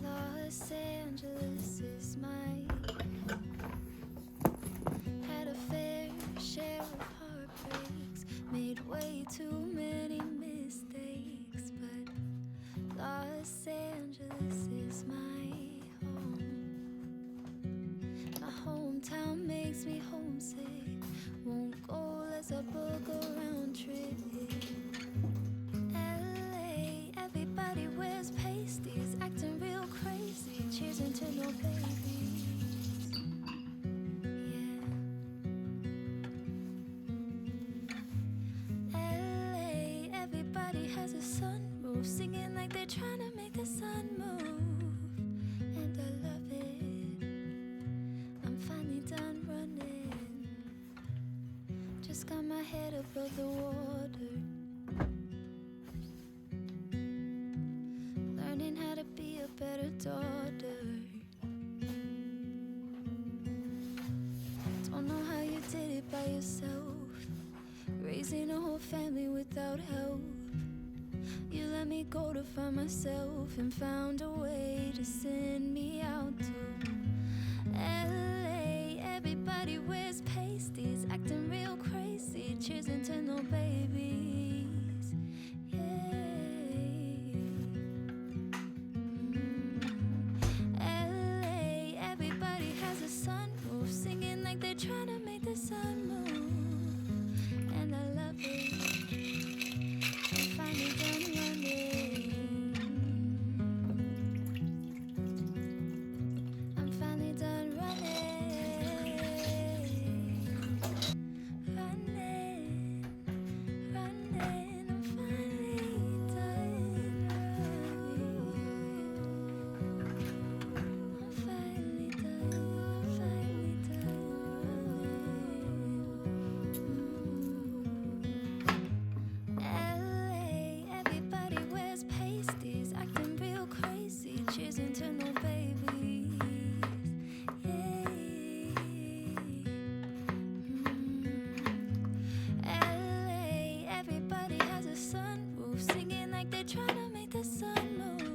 Los Angeles is my had a fair share of heartbreaks, made way too many mistakes, but Los Angeles is my home. My hometown makes me homesick, won't go unless I book a round trip. LA, everybody wears pasties, acting real crazy, cheering to no babies. LA, everybody has a sunroof, singing like they're trying to make the sun move. And I love it, I'm finally done running. Just got my head above the water, learning how to be a better daughter. Don't know how you did it by yourself, raising a whole family without help. You let me go to find myself and found a way to send me out to LA. Everybody wears pasties, acting real crazy, cheering to no babies. LA, everybody has a sunroof, singing like they're trying to make the sun move. And I love it, I'm finally done running. I'm finally done running. Running, running, I'm finally done running. I'm finally done LA, everybody wears pasties, acting real crazy, cheering to no babies. LA, everybody has a sunroof, singing like they're trying to make the sun move.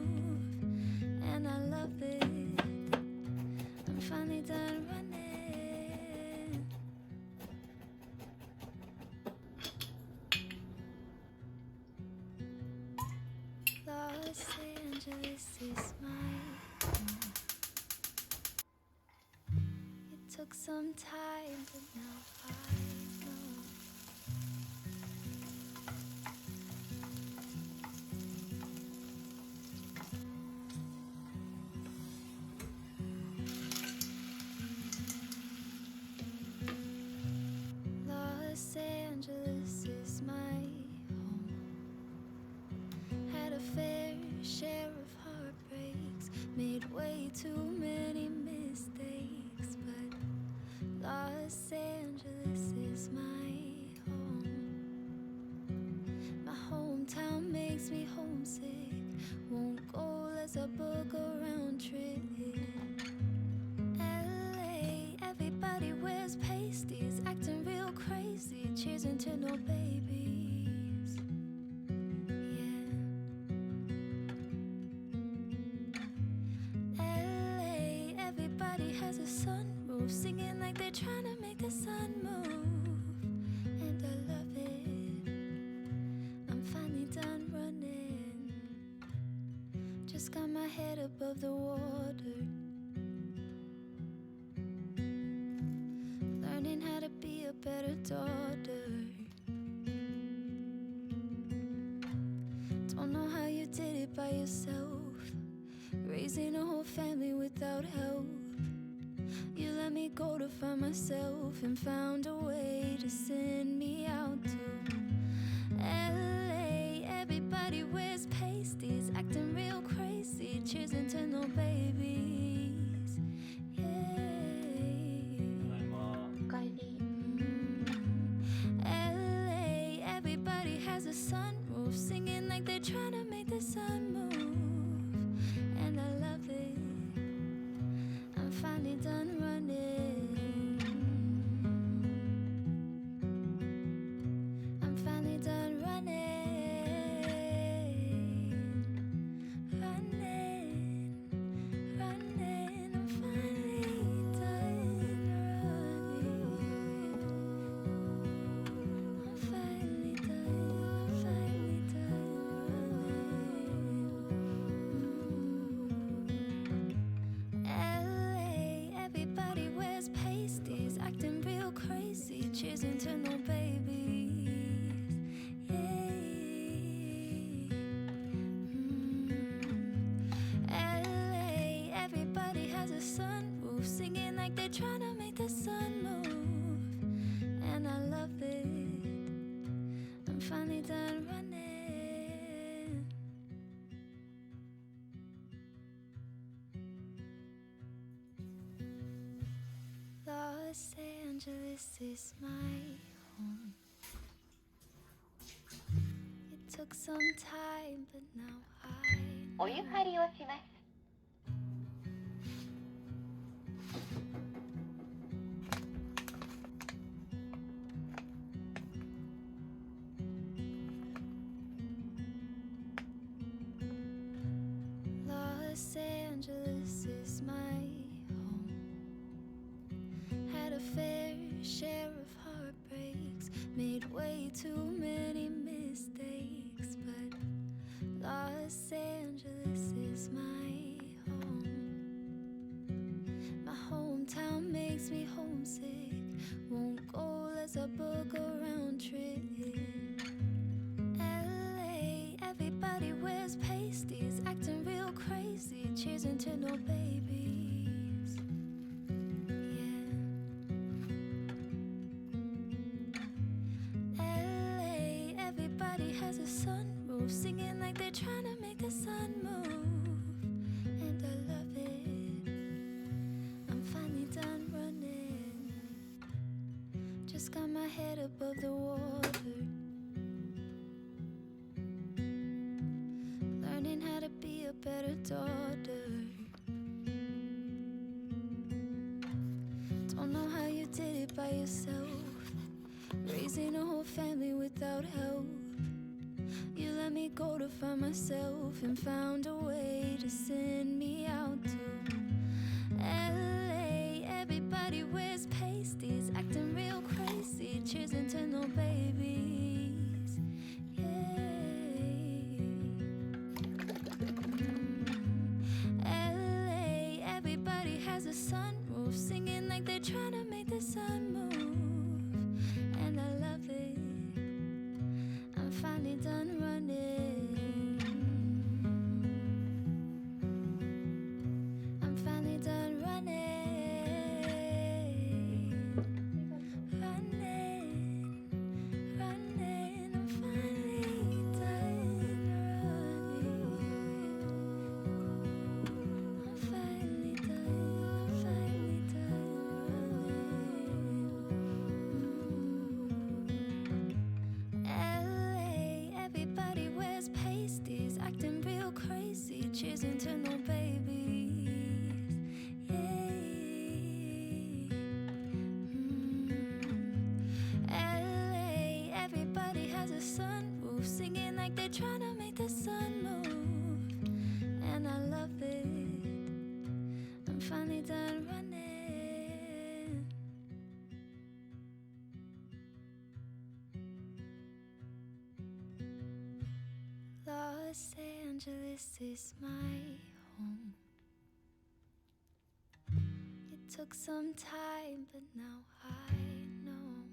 And I love it, I'm finally done running. Los Angeles is my home. It took some time, but now I know. Los Angeles is my home. Had a fair share of heartbreaks, made way too many mistakes, but Los Angeles is my home. My hometown makes me homesick, won't go unless I book a round trip. LA, everybody wears pasties, acting real crazy, cheering to no babies. LA, everybody has a sunroof, singing like they're trying to make the sun move. And I love it, I'm finally done running. Just got my head above the water, learning how to be a better daughter. Don't know how you did it by yourself, raising a whole family without help. You let me go to find myself and found a way to send me out to LA. Everybody wears pasties, acting real crazy, cheering to no babies. LA, everybody has a sunroof, singing like they're trying to make the sun move. And I trying to make the sun move, and I love it. I'm finally done running. Los Angeles is my home. It took some time, but now I know. お湯張りをします。Los Angeles is my home. Had a fair share of heartbreaks, made way too many mistakes, but Los Angeles is my home. My hometown makes me homesick, won't go, let's book a round trip. LA, everybody wears pasties, acting real crazy, cheersing to no babies. Yeah. LA, everybody has a sunroof, singing like they're trying to make the sun move, and I love it. I'm finally done running, just got my head above the water, learning how to be a better daughter. Don't know how you did it by yourself, raising a whole family without help. You let me go to find myself and found a way to send me out to LA. Everybody wears pasties, acting real crazy, cheersing to no babies. LA, everybody has a sunroof, singing like they're trying to make the sun move, and I love it. I'm finally done running. I'm finally done running. Running, running. I'm finally done running. I'm finally done running. LA, everybody wears pasties, acting real crazy, cheersing to no babies. LA, everybody has a sunroof, singing like they're trying to make the sun move, and I love it. I'm finally done running. Los Angeles is my home. It took some time, but now I know.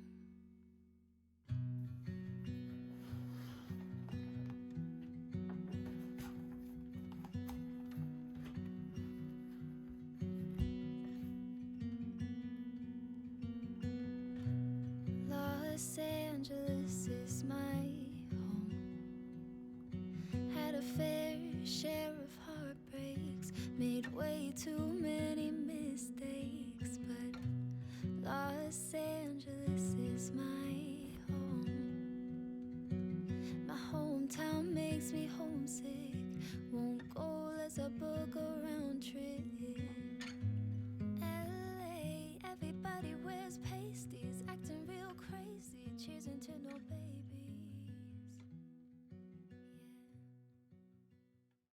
Los Angeles is my home. Had a fair share of heartbreaks, made way too many mistakes, but Los Angeles is my home. My hometown makes me homesick, won't go, let's book a round trip.